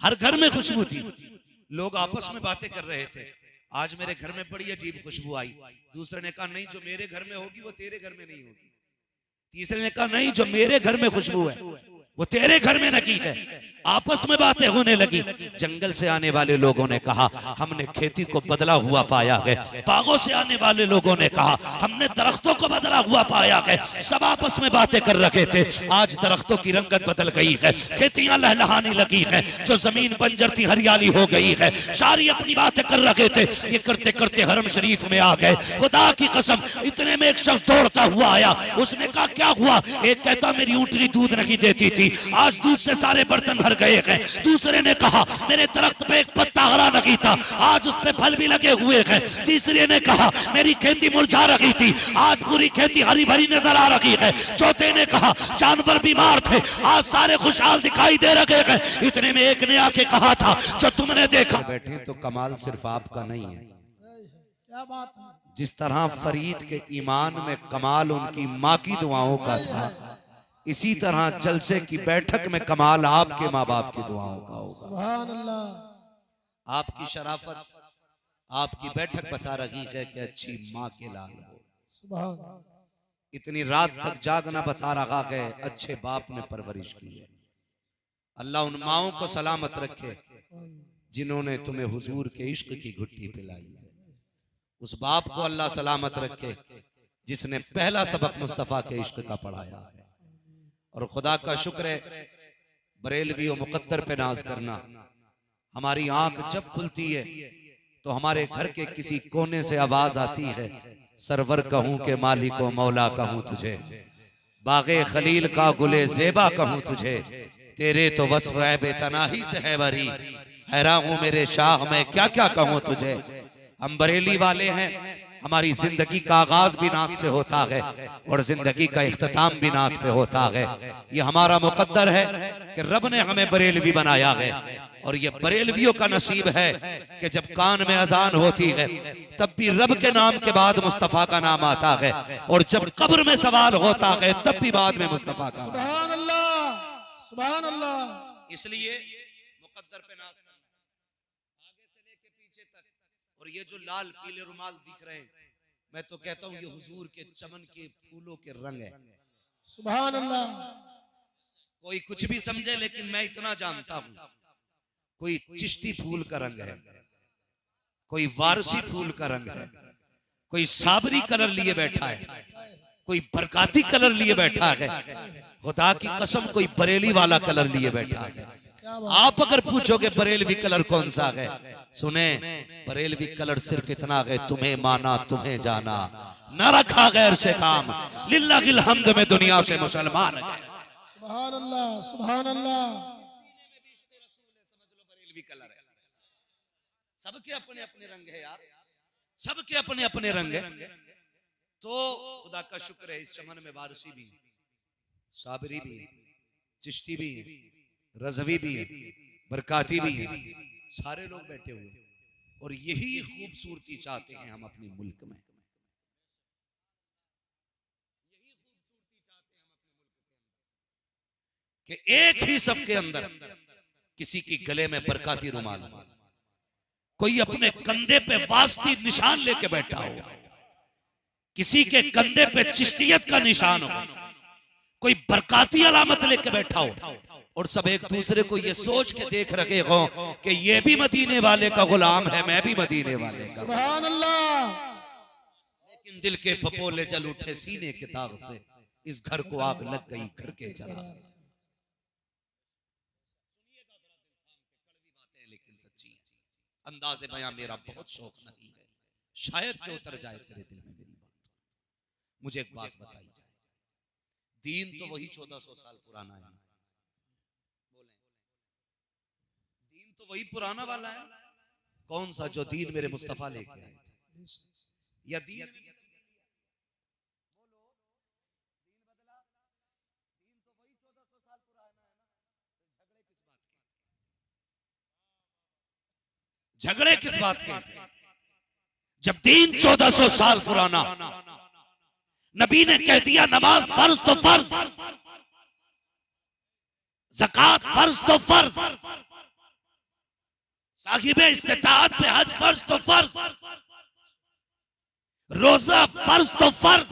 हर घर में खुशबू थी। लोग आपस में बातें कर रहे थे, आज मेरे घर में बड़ी अजीब खुशबू आई। दूसरे ने कहा नहीं, जो मेरे घर में होगी वो तेरे घर में नहीं होगी। तीसरे ने कहा नहीं, जो मेरे घर में खुशबू है वो तेरे घर में नहीं है। आपस में बातें होने लगी। जंगल से आने वाले लोगों ने कहा हमने खेती को बदला हुआ पाया है। बागों से आने वाले लोगों ने कहा हमने दरख्तों को बदला हुआ पाया है। सब आपस में बातें कर रहे थे। आज दरख्तों की रंगत बदल गई है, खेतियां लहलहाने लगी है, जो जमीन बंजर थी हरियाली हो गई है। सारी अपनी बातें कर रहे थे। ये करते करते हरम शरीफ में आ गए। खुदा की कसम, इतने में एक शख्स दौड़ता हुआ आया। उसने कहा क्या हुआ? एक कहता मेरी ऊँटनी दूध नहीं देती थी, आज दूध से सारे बर्तन भर गए हैं। दूसरे ने कहा मेरे दरख्त पे एक पत्ता हरा नहीं था, आज उस पे फल भी लगे हुए हैं। तीसरे ने कहा मेरी खेती मुरझा रही थी, आज पूरी खेती हरी भरी नजर आ रही है। चौथे ने कहा जानवर बीमार थे, आज सारे खुशहाल दिखाई दे रहे हैं। इतने में एक ने आके कहा था जो तुमने देखा बैठे तो कमाल सिर्फ आपका नहीं है। क्या बात है। जिस तरह फरीद के ईमान में कमाल उनकी माँ की दुआओं का था, इसी तरह जलसे की बैठक में कमाल आपके माँ बाप की दुआओं का होगा। सुभान अल्लाह। आपकी शराफत, आपकी बैठक बता रही है कि अच्छी माँ के लाल हो। सुभान। इतनी रात तक जागना बता रहा है अच्छे बाप ने परवरिश की है। अल्लाह उन माओं को सलामत रखे जिन्होंने तुम्हें हुजूर के इश्क की घुट्टी पिलाई है। उस बाप को अल्लाह सलामत रखे जिसने पहला सबक मुस्तफा के इश्क का पढ़ाया है। और खुदा का शुक्र है बरेलवी और मुकद्दर पे नाज करना। हमारी आंख जब खुलती है तो हमारे घर के किसी कोने से आवाज आती है सरवर कहूं के मालिक व मौला कहूं तुझे, बागे खलील का गुले ज़ेबा कहूं तुझे, तेरे तो वस्फ़ है बेतनाही से है बरी, हैरान हूं मेरे शाह मैं क्या क्या कहूं तुझे। हम बरेली वाले हैं, हमारी जिंदगी का आगाज भी नात से होता है और जिंदगी का इख्तिताम भी नात पे होता है। ये हमारा मुकद्दर है कि रब ने हमें बरेलवी बनाया है। और ये बरेलवियों का नसीब है कि जब कान में अजान होती है तब भी रब के नाम के बाद मुस्तफा का नाम आता है, और जब कब्र में सवाल होता है तब भी बाद में मुस्तफा का। सुभान अल्लाह, सुभान अल्लाह। इसलिए मुकद्दर पे नाज करना आगे से लेके पीछे तक। और ये जो लाल पीले रुमाल दिख रहे हैं, मैं तो कहता हूँ ये हुजूर के चमन के फूलों के रंग है। सुभान अल्लाह। कोई कुछ भी समझे लेकिन मैं इतना जानता हूँ, कोई चिश्ती फूल का रंग है, कोई वारसी फूल का रंग है, कोई साबरी कलर लिए बैठा है, कोई बरकाती कलर लिए बैठा है, खुदा की कसम कोई बरेली वाला कलर लिए बैठा है। आप अगर पूछोगे बरेलवी कलर कौन सा है, सुने बरेलवी कलर सिर्फ इतना है तुम्हें माना तुम्हें जाना, न रखा गैर से काम, लिल्लाहिल हम्द में दुनिया से मुसलमान है। सुभान अल्लाह, सुभान अल्लाह। कलर है, सबके अपने अपने रंग है यार, सबके अपने अपने रंग है। तो खुदा का शुक्र है इस चमन में वारसी भी, साबरी भी, चिश्ती भी, रज़वी भी है, बरकाती भी है, सारे लोग बैठे हुए। और यही खूबसूरती चाहते हैं हम अपने मुल्क में, यही खूबसूरती चाहते हैं हम अपने मुल्क के अंदर कि एक ही सफ के अंदर किसी की गले में बरकाती रुमाल, कोई अपने कंधे पे वास्ती निशान लेके बैठा हो, किसी के कंधे पे चिश्तियत का निशान हो, कोई बरकाती अलामत लेके बैठा हो, और सब एक दूसरे को ये सोच के देख रहे हो कि ये भी मदीने वाले का गुलाम है, मैं भी मदीने वाले का। सुभान अल्लाह। लेकिन दिल के फपोले जल उठे सीने के दाग से, इस घर को आग लग गई घर के चराग से। लेकिन सच्ची अंदाज़े बयां मेरा बहुत शौक नहीं है, शायद के उतर जाए तेरे दिल में मेरी बात। मुझे एक बात बताई जाए, दीन तो वही 1400 साल पुराना है, बोले दीन तो वही पुराना वाला है। कौन सा? जो दीन मेरे मुस्तफा लेके आए थे, या दीन झगड़े किस बात के? जब दीन 1400 साल पुराना, नबी ने कह दिया नमाज फर्ज तो फर्ज, ज़कात फर्ज तो फर्ज, साहिब इस्तिताअत पे हज फर्ज तो फर्ज, रोजा फर्ज तो फर्ज।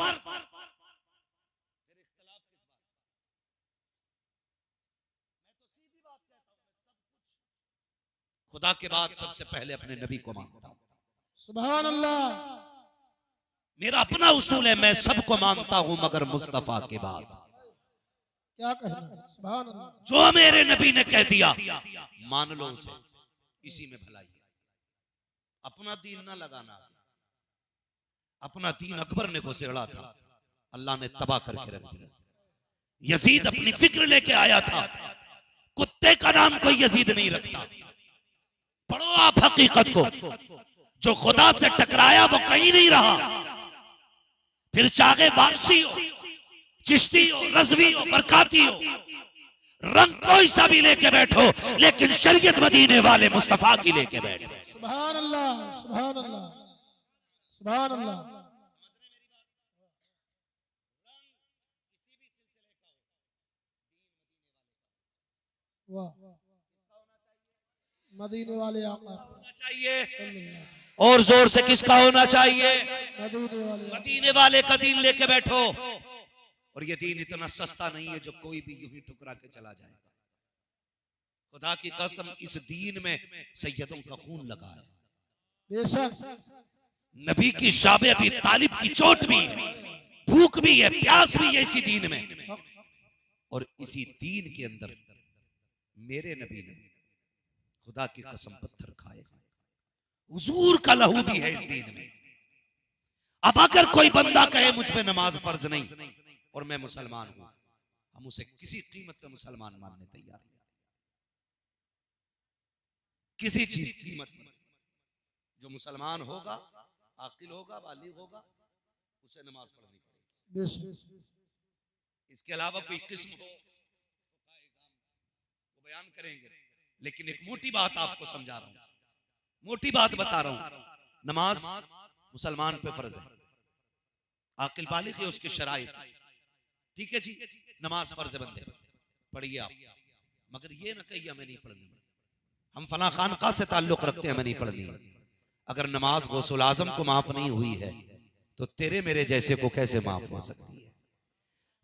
खुदा के बाद सबसे पहले अपने नबी को मानता हूं। सुभान अल्लाह। मेरा अपना उसूल है, मैं सबको मानता हूं मगर मुस्तफा के बाद। क्या कहना है? सुभान अल्लाह। जो मेरे नबी ने कह दिया मान लो उसे, इसी में भलाई है। अपना दीन ना लगाना। अपना दीन अकबर ने घुसेड़ा था, अल्लाह ने तबाह करके रख दिया। यजीद अपनी फिक्र लेके आया था, कुत्ते का नाम कोई यजीद नहीं रखता। पढ़ो आप हकीकत को, जो खुदा से टकराया वो कहीं नहीं रहा। फिर चाहे वारसी हो, चिश्ती हो, रज़वी हो, बरकाती हो, रंग कोई सा भी लेके बैठो, लेकिन शरीयत मदीने वाले मुस्तफा की लेके बैठो। सुभान अल्लाह, सुभान अल्लाह, सुभान अल्लाह। वाह, मदीने वाले आका चाहिए। और जोर से किसका होना चाहिए? मदीने वाले का दीन लेके बैठो। और ये दीन इतना सस्ता नहीं है जो कोई भी यूं ही ठुकरा के चला जाएगा। खुदा की कसम, इस दीन में सैयदों का खून लगा है। बेशक नबी की शाबे अभी तालिब की चोट भी है, भूख भी है, प्यास भी है इसी दीन में। और इसी दीन के अंदर मेरे नबी ने खुदा की कसम पत्थर खाए। हुजूर का लहू भी है इस दीन में। अब अगर कोई बंदा कहे मुझ पे नमाज फर्ज नहीं और मैं मुसलमान हूं, हम उसे किसी कीमत पे मुसलमान मानने तैयार हैं। किसी चीज कीमत में जो मुसलमान होगा, आकिल होगा, बालिग होगा, उसे नमाज पढ़नी पड़ेगी। इसके अलावा कोई किस्म हो वो बयान करेंगे, लेकिन एक मोटी बात आपको समझा रहा हूं, मोटी बात बता रहा हूं। नमाज मुसलमान पे फर्ज है, आकिल बालिग है, उसकी शराइत, ठीक है जी, नमाज फर्ज बंदे पढ़िए आप, मगर ये ना कहिए हमें नहीं पढ़नी है, हम फला खानका से ताल्लुक रखते हैं, हमें नहीं पढ़नी है। अगर नमाज गौसुल आजम को माफ नहीं हुई है तो तेरे मेरे जैसे को कैसे माफ हो सकती है?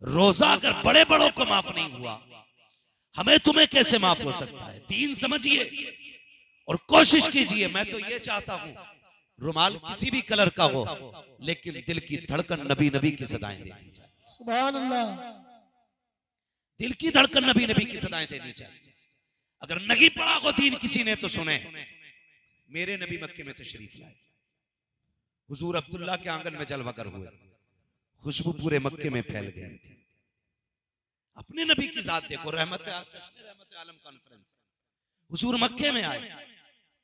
रोजा अगर बड़े बड़ों को माफ नहीं हुआ, हमें तुम्हें कैसे माफ हो सकता है? दीन समझिए और कोशिश कीजिए। मैं तो ये चाहता हूं रुमाल किसी भी कलर का हो, लेकिन दिल की धड़कन नबी नबी की सदाएं देनी चाहिए। सुभान अल्लाह। दिल की धड़कन नबी नबी की सदाएं देनी चाहिए। अगर नहीं पढ़ा हो दीन किसी ने तो सुने, मेरे नबी मक्के में तशरीफ लाए, हुजूर अब्दुल्ला के आंगन में जलवागर हुए, खुशबू पूरे मक्के में फैल गई थी। अपने नबी की जात देखो, रहमत आलम कॉन्फ्रेंस, हुजूर मक्के में आए,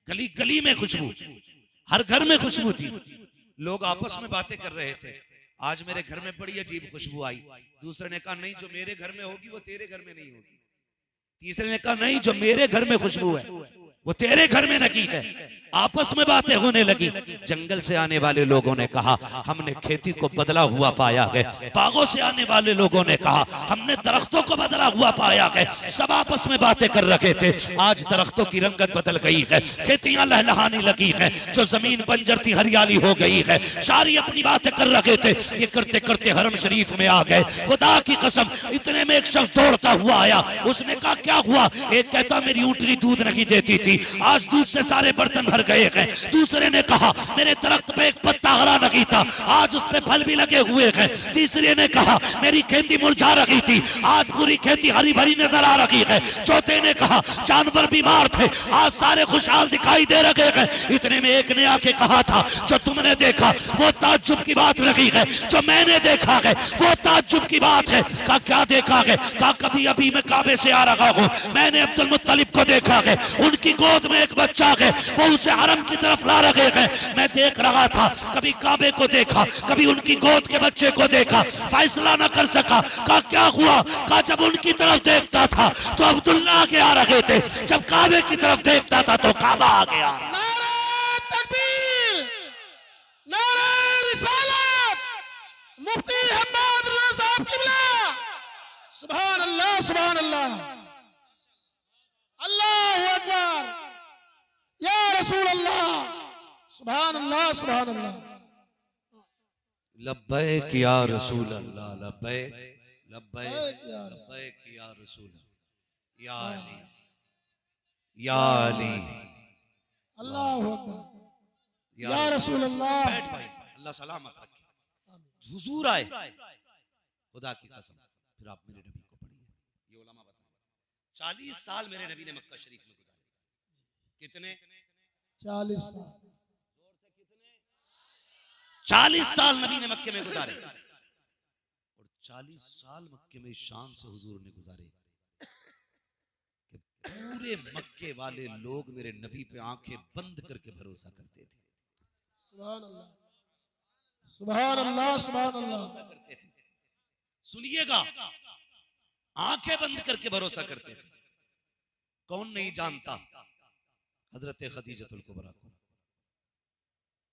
गली गली में खुशबू, हर घर में खुशबू थी। लोग आपस में बातें कर रहे थे, आज मेरे घर में बड़ी अजीब खुशबू आई। दूसरे ने कहा नहीं, जो मेरे घर में होगी वो तेरे घर में नहीं होगी। तीसरे ने कहा नहीं, जो मेरे घर में खुशबू है वो तेरे घर में नहीं है। आपस में बातें होने लगी। जंगल से आने वाले लोगों ने कहा हमने खेती को बदला हुआ पाया है। बागों से आने वाले लोगों ने कहा हमने दरख्तों को बदला हुआ पाया है। सब आपस में बातें कर रहे थे। आज दरख्तों की रंगत बदल गई है, खेतियां लहलहाने लगी है, जो जमीन बंजर थी हरियाली हो गई है। सारी अपनी बातें कर रहे थे, ये करते करते हरम शरीफ में आ गए। खुदा की कसम, इतने में एक शख्स दौड़ता हुआ आया। उसने कहा क्या हुआ? एक कहता मेरी ऊँटनी दूध नहीं देती थी, आज दूध से सारे बर्तन भर गए हैं। दूसरे ने कहा मेरे दरख्त पे एक पत्ता हरा नहीं था, आज उस पे फल भी लगे हुए हैं। तीसरे ने कहा मेरी खेती मुरझा रही थी, आज पूरी खेती हरी भरी नजर आ रही है। चौथे ने कहा जानवर बीमार थे, आज सारे खुशहाल दिखाई दे रहे हैं। इतने में एक ने आके कहा था जो तुमने देखा वो ताज्जुब की बात नहीं है, जो मैंने देखा है वो ताज्जुब की बात है। कहा क्या देखा है? कहा कभी अभी मैं काबे से आ रहा हूँ, मैंने अब्दुल मुत्तलिब को देखा है, उनकी गोद में एक बच्चा है, वो उसे हरम की तरफ ला रहे हैं। मैं देख रहा था, कभी काबे को देखा, कभी उनकी गोद के बच्चे को देखा, फैसला न कर सका। कहा क्या हुआ? कहा जब उनकी तरफ देखता था तो अब्दुल्ला आगे आ रहे थे, जब काबे की तरफ देखता था तो काबा आगे आ रहा। नारे तकबीर, नारे रिसालत, मुफ्ती हम्माद रज़ा साहब क़िबला। सुभान अल्लाह, सुभान अल्लाह, अल्लाहु अकबर। या सुभान अल्लाह सुभान अल्लाह। लब्बैक या रसूल अल्लाह, लब्बैक लब्बैक लब्बैक या रसूल। लब्बैक या रसूल या अली या अली। अल्लाहु अकबर या रसूल अल्लाह। बैठ भाई, अल्लाह सलामत रखे। हुजूर आए, खुदा की कसम। फिर आप मेरे नबी को पढ़िए, ये उलमा बताएं। 40 साल मेरे नबी ने मक्का शरीफ में गुजारे। कितने? 40 साल। 40 साल नबी ने मक्के में गुजारे, और 40 साल मक्के में शान से हुजूर ने गुजारे कि पूरे मक्के वाले लोग मेरे नबी पे आंखें बंद करके भरोसा करते थे। सुभान अल्लाह सुभान अल्लाह सुभान अल्लाह। करते थे, सुनिएगा, आंखें बंद करके भरोसा करते थे। कौन नहीं जानता हजरत खदीजतुल कुबरा को?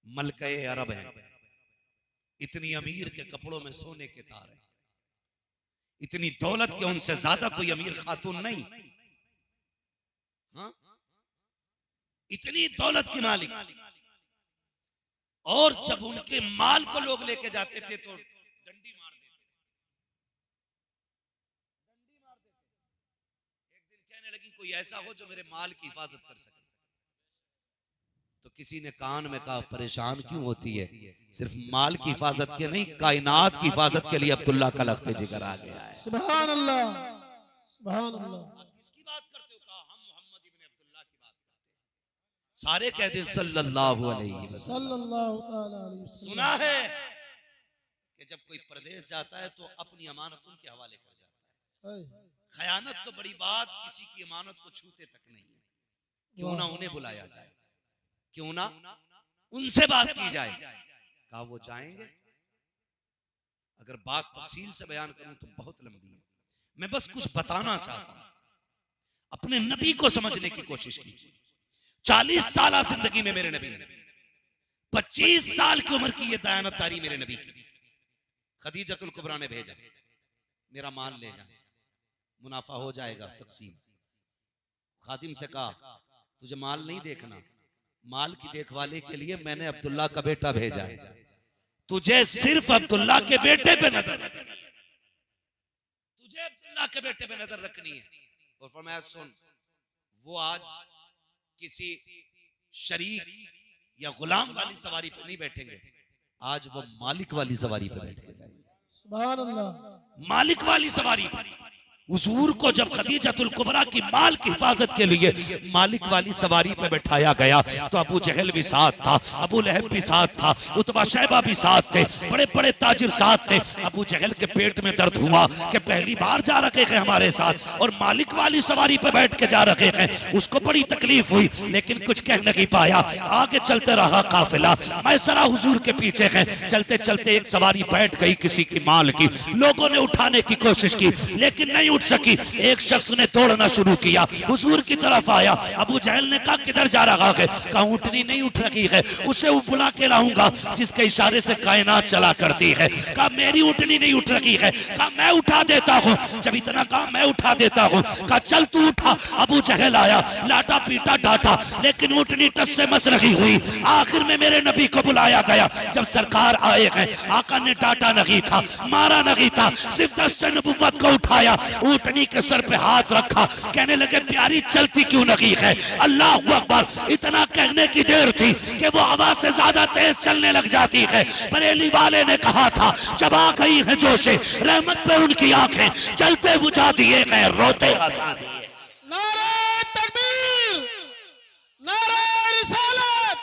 मलके अरब है, इतनी अमीर के कपड़ों में सोने के तार है, इतनी दौलत के उनसे ज्यादा कोई अमीर खातून नहीं। हाँ? इतनी दौलत की मालिक। और जब उनके माल को लोग लेके जाते थे तो डंडी मार देते थे। एक दिन कहने लगी कोई ऐसा हो जो मेरे माल की हिफाजत कर सके। तो किसी ने कान में कहा परेशान क्यों होती है, सिर्फ माल की हिफाजत के नहीं, कायनात की हिफाजत के लिए अब्दुल्ला का लख्ते जिगर आ गया है। सुभान अल्लाह सुभान अल्लाह। किसकी बात करते हो? कहा हम मोहम्मद इब्न अब्दुल्ला की बात करते हैं। सारे कहते हैं सल्लल्लाहु अलैहि वसल्लम। सल्लल्लाहु तआला अलैहि वसल्लम। सुना है कि जब कोई प्रदेश जाता है तो अपनी अमानत उनके हवाले कर जाता है। खयानत तो बड़ी बात, किसी की अमानत को छूते तक नहीं है। क्यों ना उन्हें बुलाया जाए, क्यों ना उनसे बात की जाए। कहा वो जाएंगे। अगर बात तफसील से बयान करूं तो बहुत लंबी है, मैं बस कुछ बताना चाहता हूं। अपने नबी को समझने की कोशिश कीजिए। 40 साल जिंदगी में मेरे नबी ने 25 साल की उम्र की ये दयानतदारी मेरे नबी की। खदीजतुल कुबरा ने भेजा, मेरा माल ले जा, मुनाफा हो जाएगा तकसीम। खादिम से कहा तुझे माल नहीं देखना, माल की देखभाली के लिए मैंने अब्दुल्ला का बेटा भेजा है, तुझे सिर्फ अब्दुल्ला के बेटे पे नजर रखनी है, तुझे अब्दुल्ला के बेटे पे नजर रखनी है। और फरमाया सुन, वो आज किसी शरीक या गुलाम वाली सवारी पे नहीं बैठेंगे, आज वो मालिक वाली सवारी पे बैठ के जाएंगे। सुभान अल्लाह। मालिक वाली सवारी पे। हुजूर को जब खदीजतुल कुबरा की माल की हिफाजत के लिए मालिक वाली सवारी पे बैठाया गया तो अबू जहल भी साथ था, अबू लहब भी साथ था, उतबा शैबा भी साथ थे, बड़े बड़े ताजिर साथ थे। अबू जहल के पेट में दर्द हुआ कि पहली बार जा रखे हैं हमारे साथ और मालिक वाली सवारी पे बैठ के जा रखे हैं। उसको बड़ी तकलीफ हुई लेकिन कुछ कह नहीं पाया। आगे चलते रहा काफिला, मैसरा हुजूर के पीछे है। चलते चलते एक सवारी बैठ गई किसी की माल की, लोगों ने उठाने की कोशिश की लेकिन नहीं उठ सकी। एक शख्स ने दौड़ना शुरू किया, हुजूर की तरफ आया। अबू जहल ने कहा किधर जा रहा है? कहा ऊँटनी नहीं उठ रही है, उसे वो बुला के लाऊंगा जिसके इशारे से कायनात चला करती है। कहा मेरी ऊँटनी नहीं उठ रही है। कहा मैं उठा देता हूँ। जब इतना कहा मैं उठा देता हूँ, कहा चल तू उठा। अबू जहल आया, लाटा पीटा डांटा लेकिन ऊँटनी टस से मस रही हुई। आखिर में मेरे नबी को बुलाया गया। जब सरकार आए हैं, आका ने डांटा नहीं था, मारा नहीं था, सिर्फ दस्ते नबुव्वत को उठाया, ऊँटनी के सर पे हाथ रखा, कहने लगे प्यारी चलती क्यों नहीं है? अल्लाह अकबर। इतना कहने की देर थी कि वो आवाज से ज्यादा तेज चलने लग जाती है। बरेली वाले ने कहा था जब आ गई है जोशे रहमत पे उनकी आंखें चलते बुझा दिए गए, रोते हंसा दिए। नारे तकबीर, नारे रिसालत,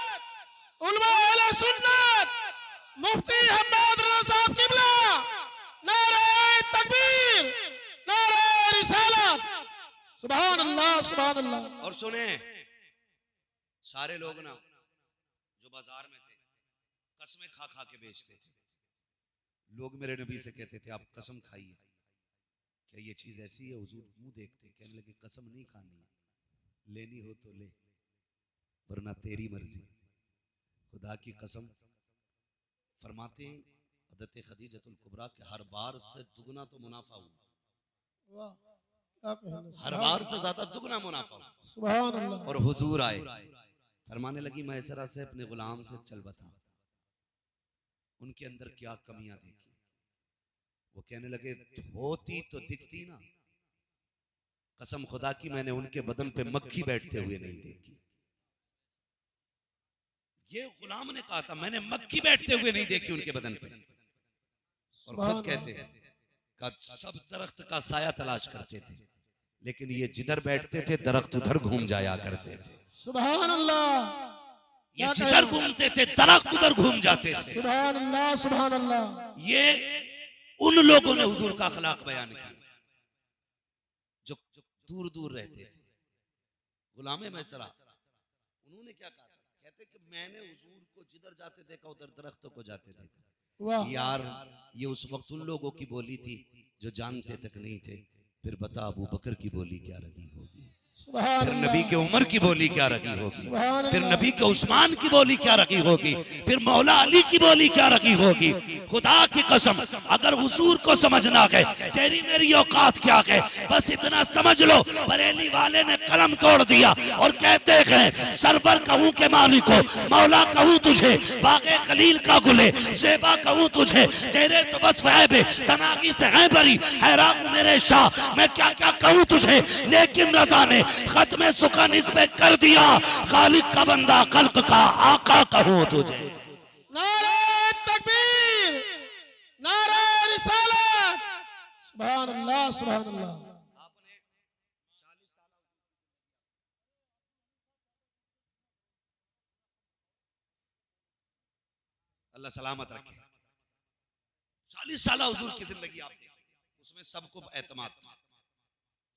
उलमा अहले सुन्नत, मुफ्ती हम्मद रजा साहब किबला, नारे तकबीर, नारे रिसालत। सुभान अल्लाह सुभान अल्लाह। और सुने, सारे लोग ना जो बाजार में थे कसमें खा खा के बेचते थे। लोग मेरे नबी से कहते थे आप कसम खाइए, क्या ये चीज ऐसी है? हुजूर मुंह देखते, कहने लगे कसम नहीं खानी है, लेनी हो तो ले वरना तेरी मर्जी। खुदा की कसम। फरमाते हैं हज़रत खदीजतुल कुबरा के हर बार से दुगना तो मुनाफा हुआ, वाह क्या कहना। हर बार से ज्यादा दुगना मुनाफा हुआ। सुभान अल्लाह। और हुजूर आए, फरमाने लगी मैसरा से अपने गुलाम से चल बता उनके अंदर क्या कमियां देखी। वो कहने लगे होती तो दिखती ना, कसम खुदा की मैंने उनके बदन पे मक्खी बैठते हुए नहीं देखी। ये गुलाम ने कहा था मैंने मक्खी बैठते हुए नहीं देखी उनके बदन पे। और खुद कहते हैं कि सब दरख्त का साया तलाश करते थे, लेकिन ये जिधर बैठते थे दरख्त उधर घूम जाया करते थे। सुभान अल्लाह। ये जिधर घूमते थे दरख्त उधर घूम जाते थे। सुभान अल्लाह, सुभान अल्लाह। ये उन लोगों ने हुजूर का अखलाक बयान किया जो दूर दूर रहते थे। गुलामे मैसरा उन्होंने क्या कहा था, कहते कि मैंने हुजूर को जिधर जाते देखा उधर दरख्तों को जाते देखा। यार ये उस वक्त उन लोगों की बोली थी जो जानते तक नहीं थे। फिर बता अबू बकर की बोली क्या रही होगी, फिर नबी के उमर की बोली क्या रही होगी, फिर नबी के उस्मान की बोली क्या रही होगी, फिर मौला अली की बोली क्या रही होगी। खुदा की कसम अगर हुजूर को समझना है तेरी मेरी औकात क्या है, बस इतना समझ लो बरेली वाले ने कलम तोड़ दिया और कहते हैं सरवर कहूं के मालिक को, मौला कहूं तुझे, बागे खलील का गुले ज़ेबा कहूं तुझे, तेरे तो बस वैबे तनागी से है बरी, हैरान मेरे शाह मैं क्या क्या कहूं तुझे। लेकिन रज़ा ने खत्म सुकन इस पे कर दिया, खालिक का बंदा खल्क का आका कहूं तुझे। नारे तकबीर, नारे रिसालत। सुभान अल्लाह, सुभान अल्लाह। अल्लाह सलामत रखे। 40 साल हुजूर की जिंदगी आपने, उसमें सबको एतमाद था,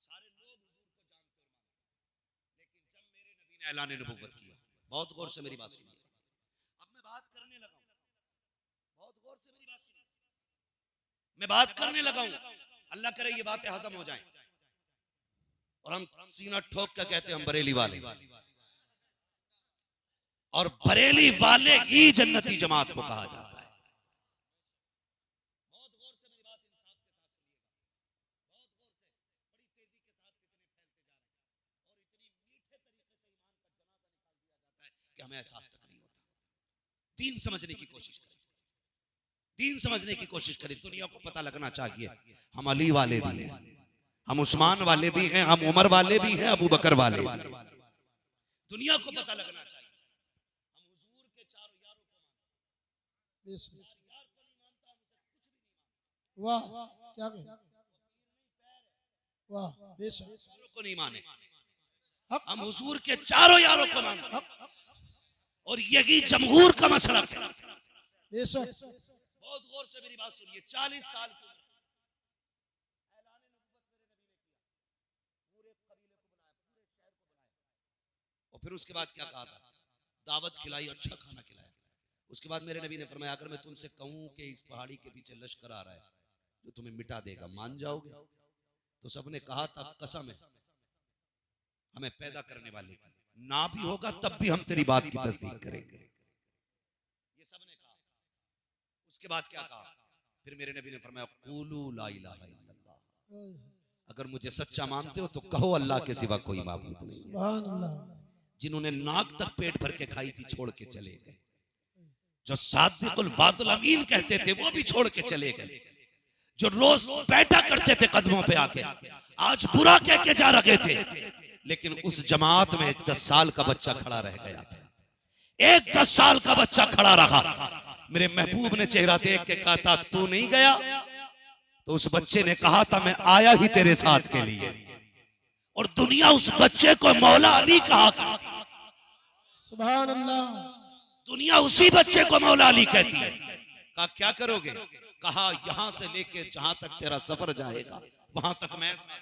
सारे लोग हुजूर को जानते हैं। लेकिन जब मेरे नबी ने ऐलान नबुव्वत किया, बहुत गौर से मेरी बात सुनिए, अब मैं बात करने लगा हूं, बहुत गौर से मेरी बात सुनिए, मैं बात करने लगा हूं, अल्लाह करे ये बातें हजम हो जाएं और हम सीना ठोक कर कहते हैं हम बरेली वाले, और बरेली वाले ही जन्नती जमात को कहा जाता है। हमें एहसास तक नहीं होता। दीन समझने की कोशिश करें, दीन समझने की कोशिश करें। दुनिया को पता लगना चाहिए हम अली वाले भी हैं, हम उस्मान वाले भी हैं, हम उमर वाले भी हैं, अबू बकर वाले भी हैं। दुनिया को पता लगना चाहिए हम हुजूर के चारों यारों को मानते हैं। वाह क्या कहे, वाह बेशक को नहीं माने, हम हुजूर के चारों यारों को मानते हैं और यही जमहूर का मसला है। बेशक बहुत गौर से मेरी बात सुनिए। 40 साल की उम्र, ऐलान नबुव्वत मेरे नबी ने किया, पूरे कबीले को बुलाया, पूरे शहर को बुलाया और फिर उसके बाद क्या कहा था, दावत खिलाई, अच्छा खाना खिलाया। उसके बाद मेरे नबी ने फरमाया अगर मैं तुमसे कहूं कि इस पहाड़ी के पीछे लश्कर आ रहा है जो तुम्हें मिटा देगा, मान जाओगे? तो सबने कहा था कसम है हमें पैदा करने वाले की, ना भी होगा तब भी हम तेरी बात की तस्दीक करेंगे। ये सबने कहा। उसके बाद क्या कहा, फिर मेरे नबी ने फरमाया कूलू ला इलाहा इल्लल्लाह, अगर मुझे सच्चा मानते हो तो कहो अल्लाह के सिवा कोई माबूद नहीं है। सुभान अल्लाह। जिन्होंने नाक तक पेट भर के खाई थी छोड़ के चले गए, जो सादिकुल वादुल अमीन कहते थे वो भी छोड़ के चले गए, जो रोज बैठा करते थे कदमों पे आके आज बुरा कह के जा रहे थे, लेकिन उस जमात में एक 10 साल का बच्चा खड़ा रह गया था। एक 10 साल का बच्चा खड़ा रहा। मेरे महबूब ने चेहरा देख के कहा था तू नहीं गया? तो उस बच्चे ने कहा था मैं आया ही तेरे साथ के लिए। और दुनिया उस बच्चे को मौला अली कहा करती है। सुभान अल्लाह। दुनिया उसी बच्चे को मौला अली कहती है। कहा क्या करोगे? कहा यहां से लेके जहां तक तेरा सफर जाएगा वहां तक मैं साथ।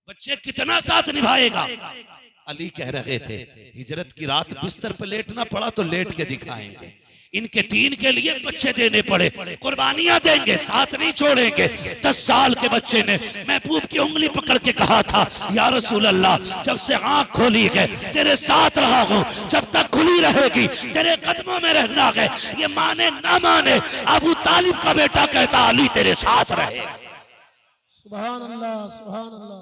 बच्चे कितना साथ निभाएगा? अली कह रहे थे हिजरत की रात बिस्तर पर लेटना पड़ा तो लेट के दिखाएंगे, इनके दीन के लिए बच्चे देने पड़े, कुर्बानियां देंगे, साथ नहीं छोड़ेंगे। 10 साल के बच्चे ने महबूब की उंगली पकड़ के कहा था या रसूल अल्लाह जब से आंख खोली है तेरे साथ रहा हूं, जब तक खुली रहेगी तेरे कदमों में रहना है। ये माने ना माने अबू तालिब का बेटा कहता अली तेरे साथ रहे। सुभान अल्लाह, सुभान अल्लाह।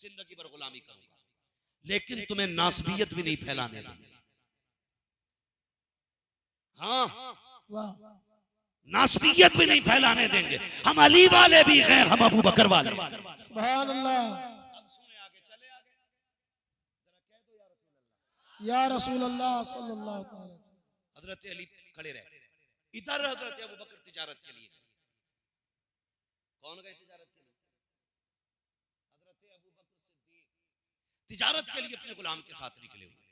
जिंदगी भर गुलामी करूंगा, लेकिन तुम्हें नासबियत भी नहीं फैलाने देंगे। हाँ, वाह, नासबियत भी नहीं फैलाने देंगे। हम अली वाले भी हैं, हम अबू बकर वाले। सुभान अल्लाह। अब सुने आगे, चले आगे, जरा कह दो या रसूल अल्लाह सल्लल्लाहु अलैहि वसल्लम। हजरत अली खड़े रहे, इधर हजरत अबू बकर तिजारत के लिए। कौन गए तिजारत के लिए? हजरत अबू बकर सिद्दीक तिजारत के लिए अपने गुलाम के साथ निकले हुए।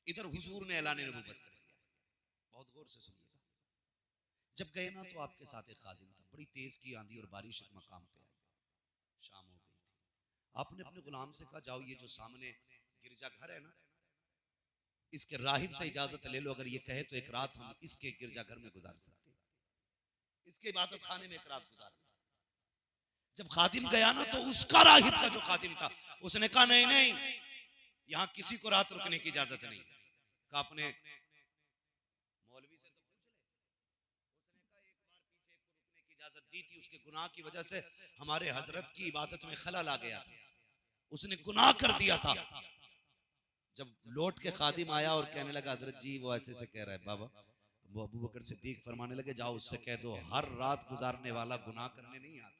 इधर हुजूर ने ऐलान नबूवत कर दिया। बहुत गौर से सुनिएगा। जब गए ना तो आपके साथ एक खादिम था, बड़ी तेज की आंधी और बारिश एक मकाम पे आई, शाम हो गई थी। आपने अपने गुलाम से कहा, जाओ ये जो सामने गिरजा घर है ना, इसके राहिब से इजाजत ले लो, अगर ये कहे तो एक रात हम इसके गिरजा घर में गुजार सकते हैं, इसके इबादत खाने में एक रात गुजार। जब खादिम गया ना तो उसका राहिब का जो खादिम था उसने कहा नहीं नहीं, यहां किसी को रात रुकने की इजाजत नहीं। कहा अपने मौलवी से तो पूछ ले। उसने कहा एक बार पीछे एक को रुकने की इजाजत दी थी, उसके गुनाह की वजह से हमारे हजरत की इबादत में खलल आ गया था, उसने गुनाह कर दिया था। जब लौट के खादिम आया और कहने लगा, हजरत जी वो ऐसे से कह रहा है। बाबा वो अबू बकर सिद्दीक फरमाने लगे, जाओ उससे कह दो हर रात गुजारने वाला गुनाह करने नहीं आता है।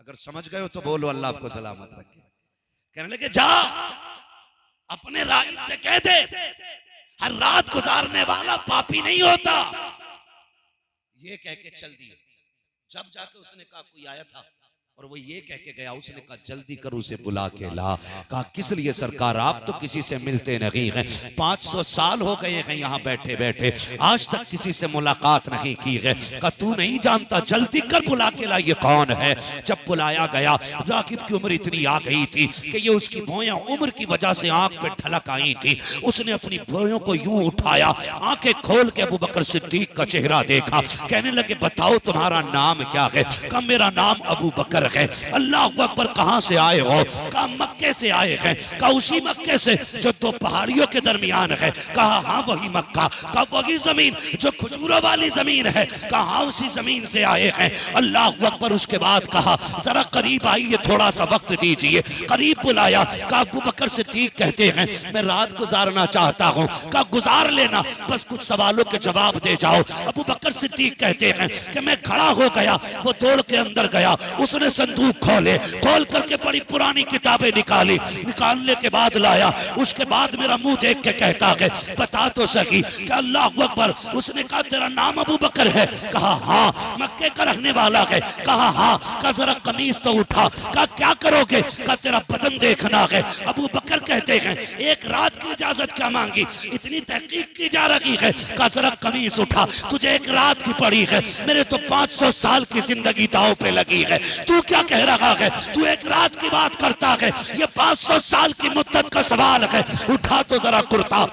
अगर समझ गए हो तो बोलो अल्लाह आपको सलामत रखे। कहने लगे जा अपने राहिब से कह दे हर रात गुजारने वाला पापी नहीं होता। ये कह के चल दिए। जब जाके उसने कहा कोई आया था और वो ये कह के गया, उसने कहा जल्दी कर उसे बुला के ला। कहा किस लिए सरकार, आप तो किसी से मिलते नहीं हैं, 500 साल हो गए हैं यहाँ बैठे बैठे, आज तक किसी से मुलाकात नहीं की है। कहा तू नहीं जानता, जल्दी कर बुला के ला, ये कौन है। जब बुलाया गया, राकिब की उम्र इतनी आ गई थी कि ये उसकी भौयां उम्र की वजह से आंख पे ठलक आई थी। उसने अपनी भौयों को यूं उठाया, आंखें खोल के अबू बकर सिद्दीक का चेहरा देखा। कहने लगे बताओ तुम्हारा नाम क्या है। कहा मेरा नाम अबू बकर है। अल्लाह अकबर, कहां से आए हो। कहा मक्के से आए हैं। कहा उसी मक्के से जो दो पहाड़ियों के दरमियान है। कहा हाँ वही मक्का। कहा वही जमीन जो खजूरों वाली जमीन है। कहा हाँ उसी जमीन से आए हैं। अल्लाह अकबर। उसके बाद कहा जरा करीब आइए, थोड़ा सा वक्त दीजिए। करीब बुलाया। कहा अबू बकर सिद्दीक कहते हैं मैं रात गुजारना चाहता हूँ। कहा गुजार लेना, बस कुछ सवालों के जवाब दे जाओ। अबू बकर सिद्दीक कहते हैं कि मैं खड़ा हो गया, वो दौड़ के अंदर गया, उसने संदूक खोले, खोल करके बड़ी पुरानी किताबें निकाली, निकालने के बाद लाया। उसके बाद मेरा मुंह देख के कहता है बता तो सही कि अल्लाह अकबर। उसने कहा तेरा नाम अबू बकर है। कहा हाँ। मक्के का रहने वाला है। कहा हाँ। कहा जरा कमीज तो उठा। कहा क्या करोगे। कहा तेरा बदन देखना है। अबू बकर कहते हैं एक रात की इजाजत क्या मांगी, इतनी तहकीक की जा रही है। कहा जरा कमीज उठा, तुझे एक रात की पड़ी है, मेरे तो 500 साल की जिंदगी दांव पे लगी है, तू क्या कह रहा है, तू एक रात की बात करता है, ये 500 साल की मुद्दत का सवाल है, उठा तो जरा कुर्ता।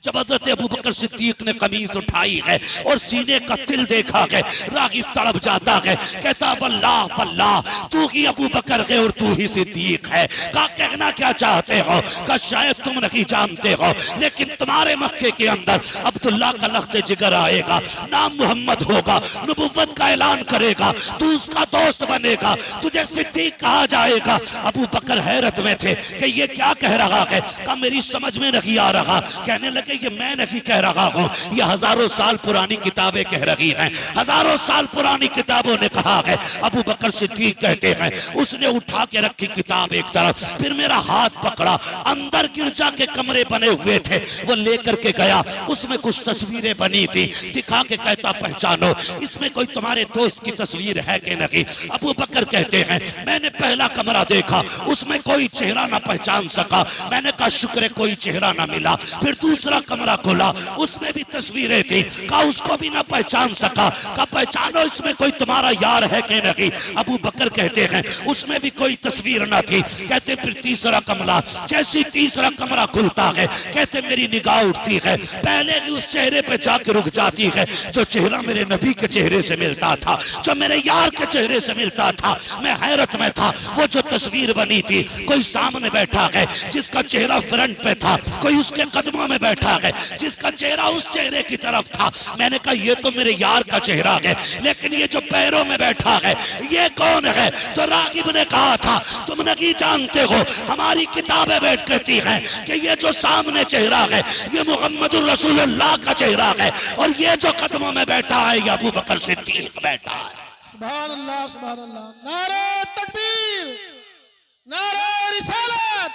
जब हजरत अबू बकर सिद्दीक ने कमीज उठाई है और सीने का तिल देखा है, रागी तड़प जाता है, कहता वल्लाह वल्लाह तू ही अबू बकर है और तू ही सिद्दीक है। का कहना क्या चाहते हो। का शायद तुम नहीं जानते हो, लेकिन तुम्हारे मक्के के अंदर अब्दुल्ला का लख्त जिगर आएगा, नाम मोहम्मद होगा, नबुव्वत का ऐलान करेगा, तू उसका दोस्त बनेगा, तुझे सिद्दीक कहा जाएगा। अबू बकर हैरत में थे कि ये क्या कह रहा है। का मेरी समझ में नहीं आ रहा। कहने लगे ये मैं नहीं कह रहा हूं, ये हजारों साल पुरानी किताबें कह रही हैं, हजारों साल पुरानी किताबों ने कहा है। अबू बकर सिद्दीक कहते हैं उसने उठा के रखी किताब एक तरफ, फिर मेरा हाथ पकड़ा, अंदर गिरजा के कमरे बने हुए थे, वो लेकर के गया, उसमें कुछ तस्वीरें बनी थी, दिखा के कहता पहचानो, इसमें कोई तुम्हारे दोस्त की तस्वीर है कि नहीं। अबू बकर कहते हैं मैंने पहला कमरा देखा, उसमें कोई चेहरा ना पहचान सका, मैंने कहा शुक्र है कोई चेहरा ना मिला। फिर दूसरा कमरा खोला, उसमें भी तस्वीरें थी, कहा उसको भी ना पहचान सका। कहा पहचानो इसमें कोई तुम्हारा यार है कि नहीं। अबू बकर कहते हैं उसमें भी कोई तस्वीर ना थी। कहते फिर तीसरा कमरा, जैसी तीसरा कमरा खुलता है, कहते मेरी निगाह उठती है, पहले ही उस चेहरे पे जाके रुक जाती है जो चेहरा मेरे नबी के चेहरे से मिलता था, जो मेरे यार के चेहरे से मिलता था। मैं हैरत में था, वो जो तस्वीर बनी थी, कोई सामने बैठा है जिसका चेहरा फ्रंट पे था, कोई उसके कदमों में बैठा है, जिसका चेहरा उस चेहरे की तरफ था। मैंने कहा ये तो मेरे यार का चेहरा है, लेकिन ये जो पैरों में बैठा है ये कौन है? तो रागिब ने कहा था तुम नहीं जानते हो, हमारी किताबें बैठ कहती हैं कि ये जो सामने चेहरा है ये मुहम्मदुर रसूलुल्लाह का चेहरा है, और ये जो कदमों में बैठा है ये अबू बकर सिद्दीक बैठा है। सुभान अल्लाह, सुभान अल्लाह। नारे तकबीर, नारे रिसालत,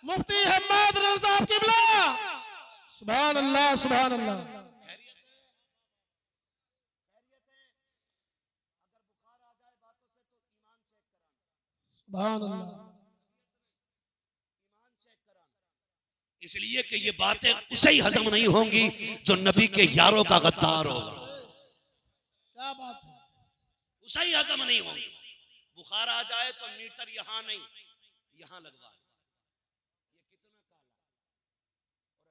मुफ्ती हम्मद रज़ा साहब क़िबला। सुभान अल्लाह, सुभान अल्लाह। सुभान अल्लाह। इसलिए कि ये बातें उसे ही हजम नहीं होंगी जो नबी के यारों का गद्दार होगा। क्या बात है। उसे ही हजम नहीं होंगी। बुखार आ जाए तो मीटर यहां नहीं यहां लगवा, ये कितना काला,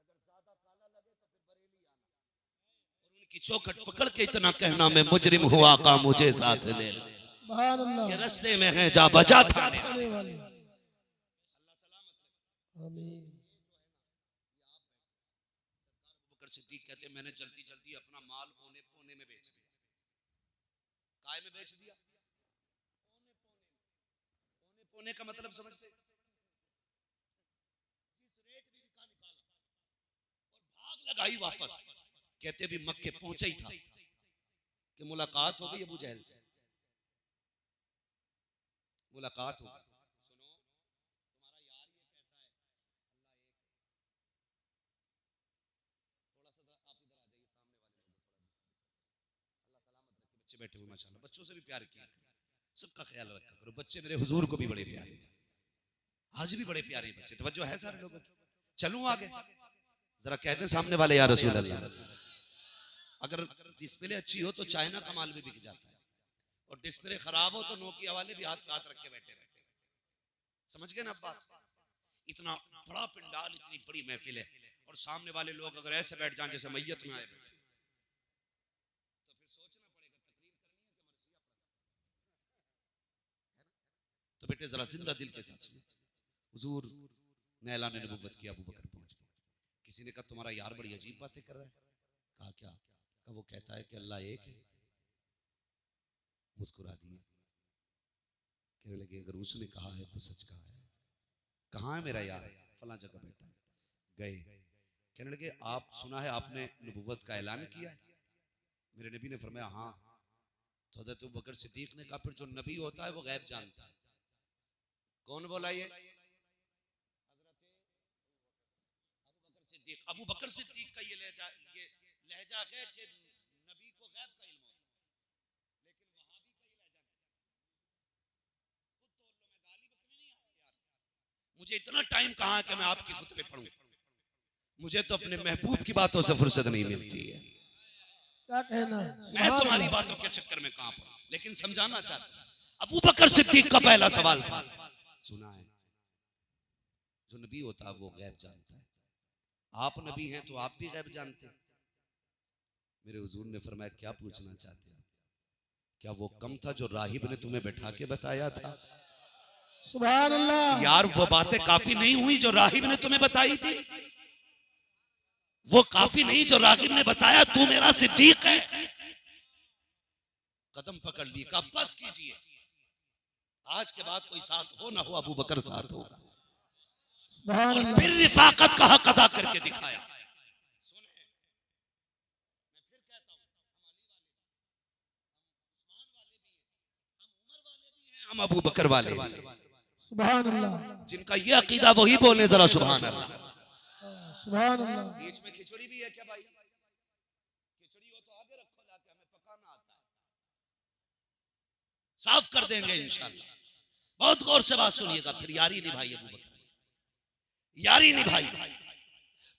और अगर ज्यादा काला लगे तो फिर बरेली आना, और उनकी चौखट पकड़ के इतना कहना मैं मुजरिम हुआ का मुझे साथ ले, सुभान अल्लाह। ये रास्ते में है जा बजा थाने वाले। आमीन। सिद्दीक कहते मैंने जल्दी जल्दी अपना माल पौने पौने में बेच दिया। काय में बेच दिया? पौने पौने का मतलब समझते? जिस रेट भी बिका निकाला और भाग लगाई वापस। कहते भी मक्के पहुंचा ही था कि मुलाकात हो गई अबू जहल से, मुलाकात हो गई। बैठे हुए माशाल्लाह, बच्चों से भी प्यार किया करो, सबका ख्याल रखा करो। बच्चे मेरे हुजूर को भी बड़े प्यारे थे, आज भी बड़े प्यारे बच्चे। तवज्जो है सारे लोगों की? चलूं आगे, जरा कह दें सामने वाले या रसूल अल्लाह। अगर डिस्प्ले अच्छी हो तो चाइना का माल भी बिक जाता है, और डिस्प्ले खराब हो तो नोकिया वाले भी हाथ हाथ रख के बैठे रहते हैं। समझ गए ना बात? इतना बड़ा पंडाल, इतनी बड़ी महफिल है, और सामने वाले लोग अगर ऐसे बैठ जाएं जैसे मैयत में आए बैठे, तो बेटे जरा जिंदा दिल के साथ सुनो। हुजूर ने ऐलान नबुव्वत किया, अबू बकर पहुंच गए। किसी ने कहा तुम्हारा यार बड़ी अजीब बातें कर रहा है। कहा क्या? कहा वो कहता है कि अल्लाह एक है। मुस्कुरा दिए, कहने लगे अगर उसने कहा है तो सच कहा है। कहाँ है मेरा यार? फला जगह बैठा है। गए, कहने लगे आप सुना है आपने नबुव्वत का ऐलान किया है? मेरे नबी ने फरमाया हाँ। तो हज़रत अबू बकर सिद्दीक ने कहा फिर जो नबी होता है वो गैब जानता है। कौन बोला ये? अबू बकर सिद्दीक का ये लहजा है कि नबी को गैब का इल्म होता है, लेकिन वहाबी का ये लहजा नहीं। खुद तो मैं गाली बकने नहीं आया यार, मुझे इतना टाइम कहाँ कि मैं आपकी खुतबे पढ़ूं। मुझे तो अपने महबूब की बातों से फुर्सत नहीं मिलती है। क्या कहना? मैं तुम्हारी बातों के चक्कर में कहां पड़ा, लेकिन समझाना चाहता। अबू बकर सिद्दीक का पहला सवाल था, सुना है जो नबी होता है वो गैब जानता है, आप नबी हैं तो आप भी गैब जानते हैं। मेरे हुजूर ने फरमाया क्या पूछना चाहते हैं? क्या वो कम था जो राहिब ने तुम्हें बैठा के बताया था? सुभान अल्लाह। यार वो बातें काफी नहीं हुई जो राहिब ने तुम्हें बताई थी? वो काफी नहीं जो रागिब ने बताया तू मेरा सिद्दीक है? कदम पकड़ ली, कहा बस कीजिए, आज के बाद कोई साथ हो ना हो अबू बकर साथ होगा। और फिर रिफाकत का हक अदा करके दिखाया। हम अबू बकर वाले, सुभान अल्लाह। जिनका ये अकीदा वही बोले जरा सुभान अल्लाह। सुभान अल्लाह। बीच में खिचड़ी भी है क्या भाई? खिचड़ी हो तो आगे रखो जाके, हमें पकाना आता है। साफ कर देंगे इंशाल्लाह। बहुत गौर से बात सुनिएगा, फिर यारी निभाई अबू बकर, यारी निभाई।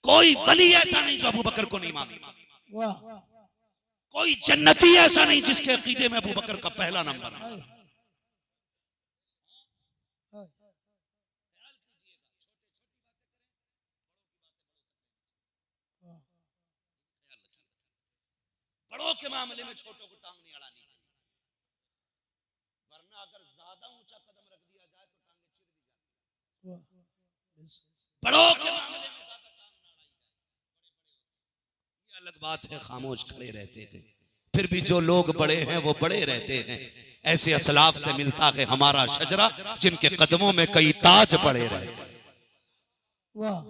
कोई वली ऐसा नहीं जो अबू बकर को नहीं मानता, कोई जन्नती ऐसा नहीं जिसके अकीदे में अबू बकर का पहला नंबर है। बड़ों के मामले में छोटों को टांग नहीं अड़ानी चाहिए, वरना अगर ज्यादा ऊंचा कदम रख दिया जाए तो टांगे चिर भी जाती है। बड़ों के मामले में ज्यादा टांग ना अड़ाई जाए। अलग बात है खामोश खड़े रहते थे, फिर भी जो लोग बड़े हैं वो बड़े रहते हैं। ऐसे असलाफ से मिलता है हमारा शजरा, जिनके कदमों में कई ताज पड़े रहे। वाह